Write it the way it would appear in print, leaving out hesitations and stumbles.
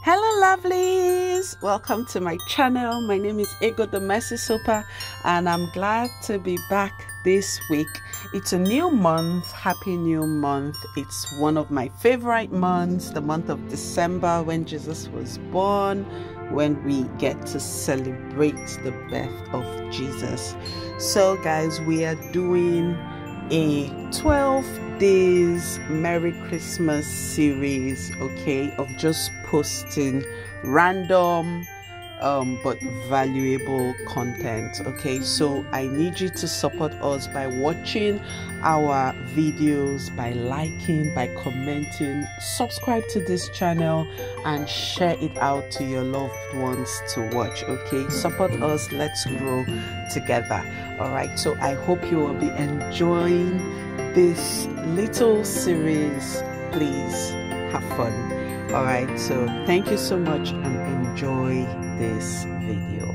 Hello lovelies, welcome to my channel. My name is Ego the Mercy Super and I'm glad to be back this week. It's a new month. Happy new month. It's one of my favorite months, the month of December, when Jesus was born, when we get to celebrate the birth of Jesus. So guys, we are doing a 12 days Merry Christmas series, okay, of just posting random but valuable content. Okay, so I need you to support us by watching our videos, by liking, by commenting, subscribe to this channel and share it out to your loved ones to watch. Okay, support us, let's grow together. All right, so I hope you will be enjoying this little series. Please have fun. All right, so thank you so much and enjoy this video.